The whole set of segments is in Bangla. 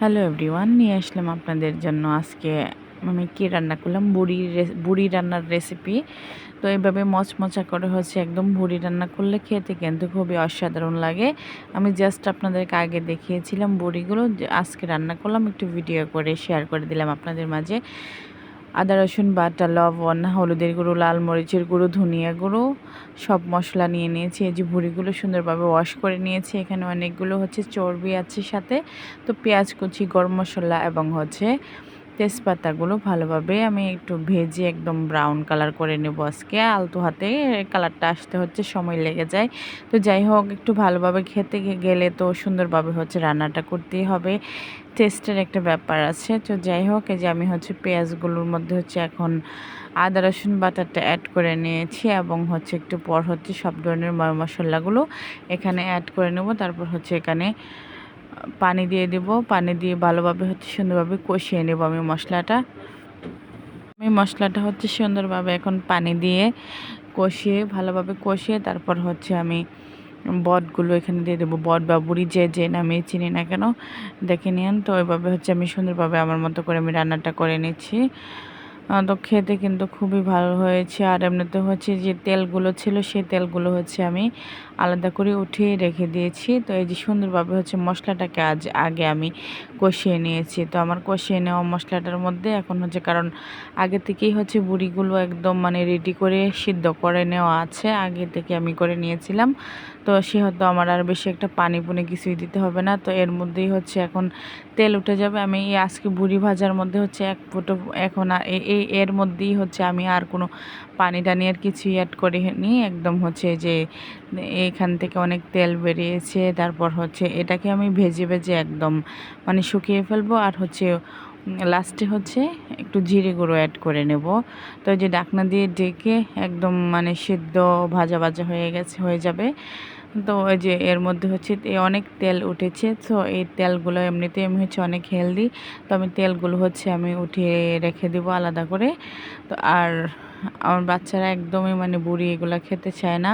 হ্যালো এভরিওয়ান, নিয়ে আসলাম আপনাদের জন্য আজকে আমি কি রান্না করলাম, বুড়ি রান্নার রেসিপি। তো এইভাবে মচমচা করে একদম বুড়ি রান্না করলে খেতে কিন্তু খুবই অসাধারণ লাগে। আমি জাস্ট আপনাদেরকে আগে দেখিয়েছিলাম বুড়িগুলো, যে আজকে রান্না করলাম, একটু ভিডিও করে শেয়ার করে দিলাম আপনাদের মাঝে। আদা রসুন বাটা, লবণ, হলুদের গুঁড়ো, লাল মরিচের গুঁড়ো, ধনিয়া গুঁড়ো, সব মশলা নিয়ে নিয়েছি। এই যে ভুঁড়িগুলো সুন্দরভাবে ওয়াশ করে নিয়েছি। এখানে অনেকগুলো চর্বি আছে সাথে। তো পেঁয়াজ কুচি, গরম মশলা এবং তেজপাতাগুলো ভালোভাবে আমি একটু ভেজে একদম ব্রাউন কালার করে নেব আজকে। আলতো হাতে কালারটা আসতে সময় লেগে যায়। তো যাই হোক, একটু ভালোভাবে খেতে গেলে তো সুন্দরভাবে রান্নাটা করতেই হবে। টেস্টের একটা ব্যাপার আছে। তো যাই হোক, এই যে আমি পেঁয়াজগুলোর মধ্যে এখন আদা রসুন বাটাটা অ্যাড করে নিয়েছি এবং একটু পর সব ধরনের মশলাগুলো এখানে অ্যাড করে নেব। তারপর এখানে পানি দিয়ে দেব। পানি দিয়ে ভালোভাবে সুন্দরভাবে কষিয়ে নেব আমি মশলাটা। সুন্দরভাবে এখন পানি দিয়ে ভালোভাবে কষিয়ে তারপর আমি বটগুলো এখানে দিয়ে দেবো। বট বা বুড়ি যে নামে চিনি না কেন, দেখে নিন। তো ওইভাবে আমি সুন্দরভাবে আমার মতো করে আমি রান্নাটা করে নিচ্ছি। তো খেতে কিন্তু খুবই ভালো হয়েছে। আর এমনিতে যে তেলগুলো ছিল, সেই তেলগুলো আমি আলাদা করে উঠিয়ে রেখে দিয়েছি। তো এই যে সুন্দরভাবে মশলাটাকে আগে আমি কষিয়ে নিয়েছি। তো আমার কষিয়ে নেওয়া মশলাটার মধ্যে এখন কারণ আগে থেকেই বুড়িগুলো একদম রেডি করে সিদ্ধ করে নেওয়া আছে, আগে থেকে আমি করে নিয়েছিলাম। তো সেহেতু আমার আর বেশি একটা পানি পুনি কিছুই দিতে হবে না। তো এর মধ্যেই এখন তেল উঠে যাবে। আমি আজকে বুড়ি ভাজার মধ্যে এক ফুটো এখন এর মধ্যেই আমি আর কোনো পানি টানি আর কিছুই অ্যাড করিনি। একদম যে এখান থেকে অনেক তেল বেরিয়েছে। তারপর এটাকে আমি ভেজে ভেজে একদম শুকিয়ে ফেলবো। আর লাস্টে একটু জিরে গুঁড়ো অ্যাড করে নেব। তো এই যে ডাকনা দিয়ে ডেকে একদম সিদ্ধ ভাজা ভাজা হয়ে যাবে। তো ওই যে এর মধ্যে অনেক তেল উঠেছে। তো এই তেলগুলো এমনিতেই আমি অনেক হেলদি। তো আমি তেলগুলো আমি উঠিয়ে রেখে দেবো আলাদা করে। তো আর আমার বাচ্চারা একদমই বুড়ি এগুলো খেতে চায় না।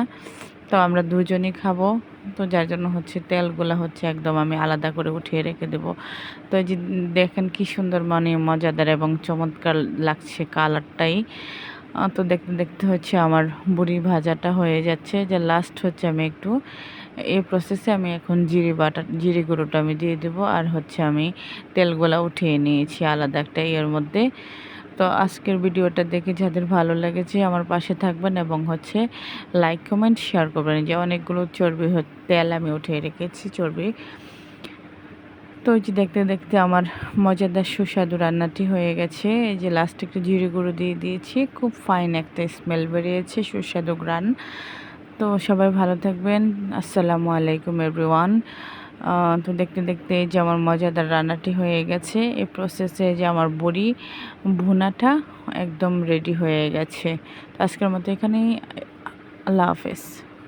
তো আমরা দুজনই খাবো। তো যার জন্য তেলগুলো একদম আমি আলাদা করে উঠিয়ে রেখে দেবো। তো এই যে দেখেন কি সুন্দর মজাদার এবং চমৎকার লাগছে কালারটাই। তো দেখতে দেখতে আমার বুড়ি ভাজাটা হয়ে যাচ্ছে। যে লাস্ট আমি একটু এই প্রসেসে আমি এখন জিরে গুঁড়োটা আমি দিয়ে দেবো। আর আমি তেলগুলা উঠিয়ে নিয়েছি আলাদা একটা এর মধ্যে। তো আজকের ভিডিওটা দেখে যাদের ভালো লেগেছে আমার পাশে থাকবেন এবং লাইক কমেন্ট শেয়ার করবেন। যে অনেকগুলো তেল আমি উঠিয়ে রেখেছি চর্বি। তো ওই যে দেখতে দেখতে আমার মজাদার সুস্বাদু রান্নাটি হয়ে গেছে। এই যে লাস্টে একটু জিরে গুঁড়ো দিয়ে দিয়েছি, খুব ফাইন একটা স্মেল বেরিয়েছে, সুস্বাদু ঘ্রাণ। তো সবাই ভালো থাকবেন। আসসালামু আলাইকুম এভরিওয়ান। তো দেখতে দেখতে এই যে আমার মজাদার রান্নাটি হয়ে গেছে। এই প্রসেসে যে আমার বড়ি ভুনাটা একদম রেডি হয়ে গেছে। তো আজকের মতো এখানেই। আল্লাহ হাফেজ।